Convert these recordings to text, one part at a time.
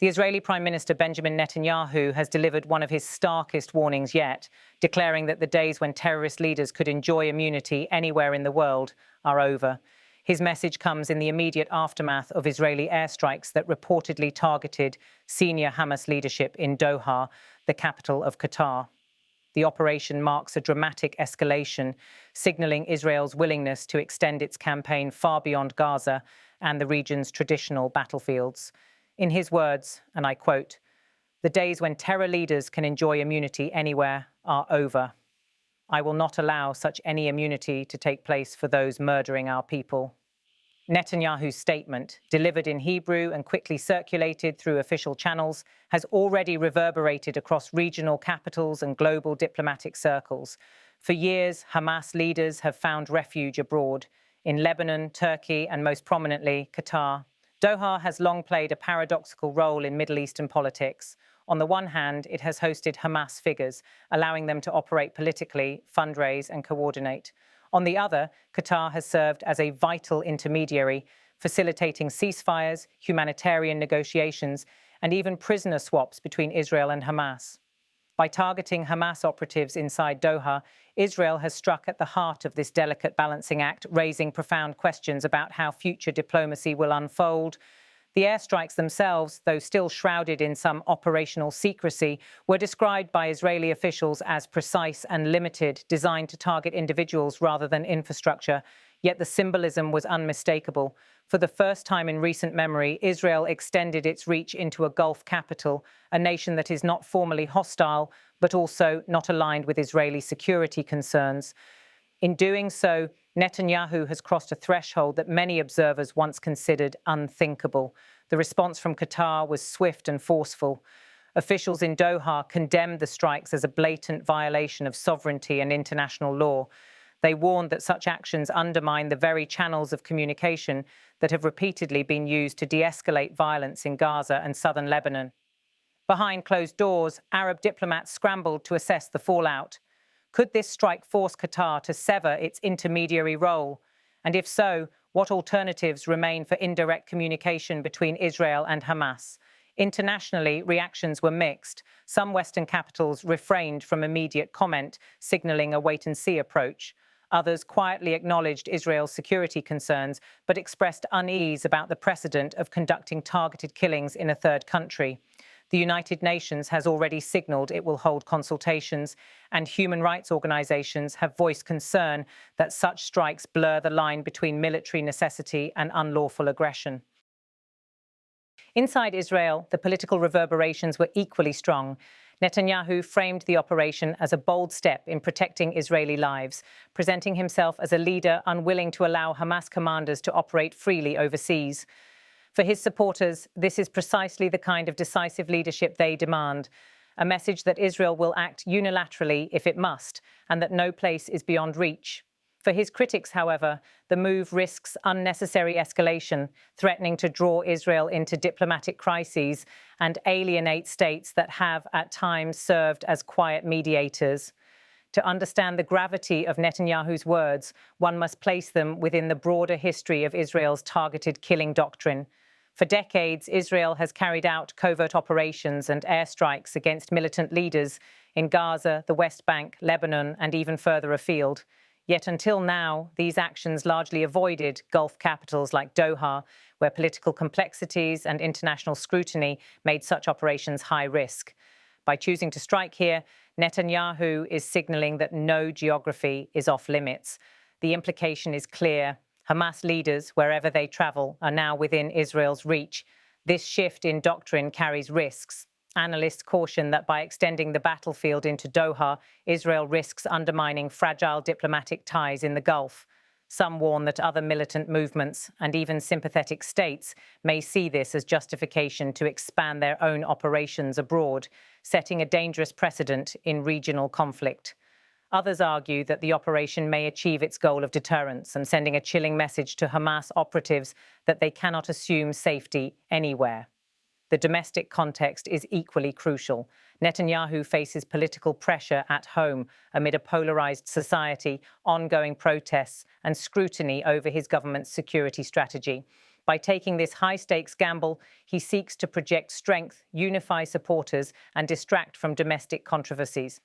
The Israeli Prime Minister Benjamin Netanyahu has delivered one of his starkest warnings yet, declaring that the days when terrorist leaders could enjoy immunity anywhere in the world are over. His message comes in the immediate aftermath of Israeli airstrikes that reportedly targeted senior Hamas leadership in Doha, the capital of Qatar. The operation marks a dramatic escalation, signaling Israel's willingness to extend its campaign far beyond Gaza and the region's traditional battlefields. In his words, and I quote, "The days when terror leaders can enjoy immunity anywhere are over. I will not allow such any immunity to take place for those murdering our people." Netanyahu's statement, delivered in Hebrew and quickly circulated through official channels, has already reverberated across regional capitals and global diplomatic circles. For years, Hamas leaders have found refuge abroad, in Lebanon, Turkey, and most prominently, Qatar. Doha has long played a paradoxical role in Middle Eastern politics. On the one hand, it has hosted Hamas figures, allowing them to operate politically, fundraise, and coordinate. On the other, Qatar has served as a vital intermediary, facilitating ceasefires, humanitarian negotiations, and even prisoner swaps between Israel and Hamas. By targeting Hamas operatives inside Doha, Israel has struck at the heart of this delicate balancing act, raising profound questions about how future diplomacy will unfold. The airstrikes themselves, though still shrouded in some operational secrecy, were described by Israeli officials as precise and limited, designed to target individuals rather than infrastructure. Yet the symbolism was unmistakable. For the first time in recent memory, Israel extended its reach into a Gulf capital, a nation that is not formally hostile, but also not aligned with Israeli security concerns. In doing so, Netanyahu has crossed a threshold that many observers once considered unthinkable. The response from Qatar was swift and forceful. Officials in Doha condemned the strikes as a blatant violation of sovereignty and international law. They warned that such actions undermine the very channels of communication that have repeatedly been used to de-escalate violence in Gaza and southern Lebanon. Behind closed doors, Arab diplomats scrambled to assess the fallout. Could this strike force Qatar to sever its intermediary role? And if so, what alternatives remain for indirect communication between Israel and Hamas? Internationally, reactions were mixed. Some Western capitals refrained from immediate comment, signaling a wait-and-see approach. Others quietly acknowledged Israel's security concerns, but expressed unease about the precedent of conducting targeted killings in a third country. The United Nations has already signaled it will hold consultations, and human rights organizations have voiced concern that such strikes blur the line between military necessity and unlawful aggression. Inside Israel, the political reverberations were equally strong. Netanyahu framed the operation as a bold step in protecting Israeli lives, presenting himself as a leader unwilling to allow Hamas commanders to operate freely overseas. For his supporters, this is precisely the kind of decisive leadership they demand, a message that Israel will act unilaterally if it must, and that no place is beyond reach. For his critics, however, the move risks unnecessary escalation, threatening to draw Israel into diplomatic crises and alienate states that have, at times, served as quiet mediators. To understand the gravity of Netanyahu's words, one must place them within the broader history of Israel's targeted killing doctrine. For decades, Israel has carried out covert operations and airstrikes against militant leaders in Gaza, the West Bank, Lebanon, and even further afield. Yet until now, these actions largely avoided Gulf capitals like Doha, where political complexities and international scrutiny made such operations high risk. By choosing to strike here, Netanyahu is signaling that no geography is off limits. The implication is clear. Hamas leaders, wherever they travel, are now within Israel's reach. This shift in doctrine carries risks. Analysts caution that by extending the battlefield into Doha, Israel risks undermining fragile diplomatic ties in the Gulf. Some warn that other militant movements and even sympathetic states may see this as justification to expand their own operations abroad, setting a dangerous precedent in regional conflict. Others argue that the operation may achieve its goal of deterrence and sending a chilling message to Hamas operatives that they cannot assume safety anywhere. The domestic context is equally crucial. Netanyahu faces political pressure at home amid a polarized society, ongoing protests, and scrutiny over his government's security strategy. By taking this high-stakes gamble, he seeks to project strength, unify supporters, and distract from domestic controversies.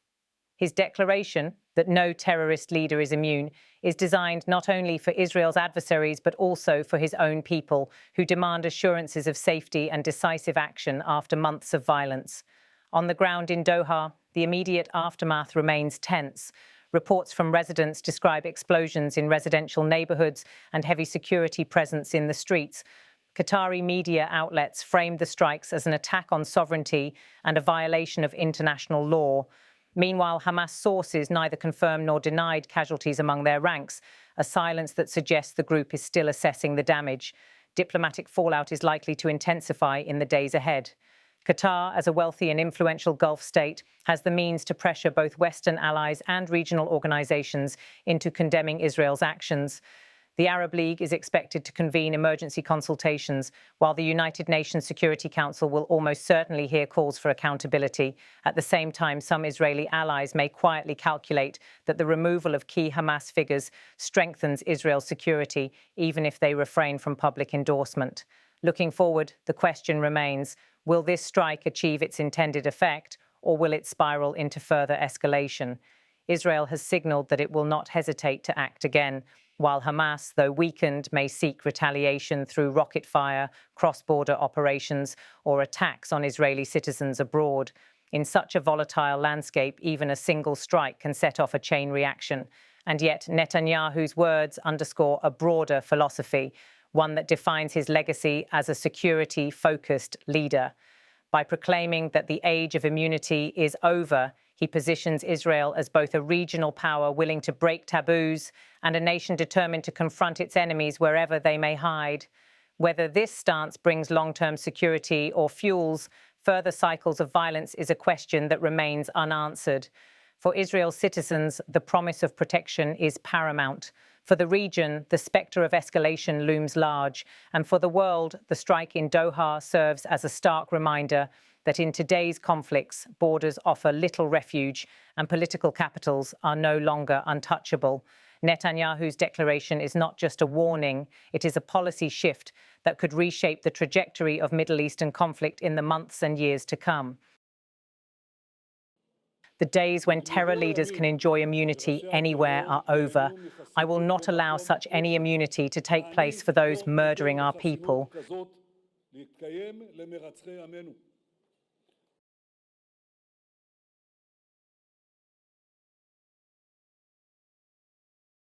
His declaration that no terrorist leader is immune is designed not only for Israel's adversaries but also for his own people, who demand assurances of safety and decisive action after months of violence. On the ground in Doha, the immediate aftermath remains tense. Reports from residents describe explosions in residential neighborhoods and heavy security presence in the streets. Qatari media outlets framed the strikes as an attack on sovereignty and a violation of international law. Meanwhile, Hamas sources neither confirmed nor denied casualties among their ranks, a silence that suggests the group is still assessing the damage. Diplomatic fallout is likely to intensify in the days ahead. Qatar, as a wealthy and influential Gulf state, has the means to pressure both Western allies and regional organizations into condemning Israel's actions. The Arab League is expected to convene emergency consultations, while the United Nations Security Council will almost certainly hear calls for accountability. At the same time, some Israeli allies may quietly calculate that the removal of key Hamas figures strengthens Israel's security, even if they refrain from public endorsement. Looking forward, the question remains, will this strike achieve its intended effect, or will it spiral into further escalation? Israel has signaled that it will not hesitate to act again, while Hamas, though weakened, may seek retaliation through rocket fire, cross-border operations, or attacks on Israeli citizens abroad. In such a volatile landscape, even a single strike can set off a chain reaction. And yet Netanyahu's words underscore a broader philosophy, one that defines his legacy as a security-focused leader. By proclaiming that the age of immunity is over, he positions Israel as both a regional power willing to break taboos and a nation determined to confront its enemies wherever they may hide. Whether this stance brings long-term security or fuels further cycles of violence is a question that remains unanswered. For Israel's citizens, the promise of protection is paramount. For the region, the spectre of escalation looms large. And for the world, the strike in Doha serves as a stark reminder that in today's conflicts, borders offer little refuge and political capitals are no longer untouchable. Netanyahu's declaration is not just a warning, it is a policy shift that could reshape the trajectory of Middle Eastern conflict in the months and years to come. The days when terror leaders can enjoy immunity anywhere are over. I will not allow such any immunity to take place for those murdering our people.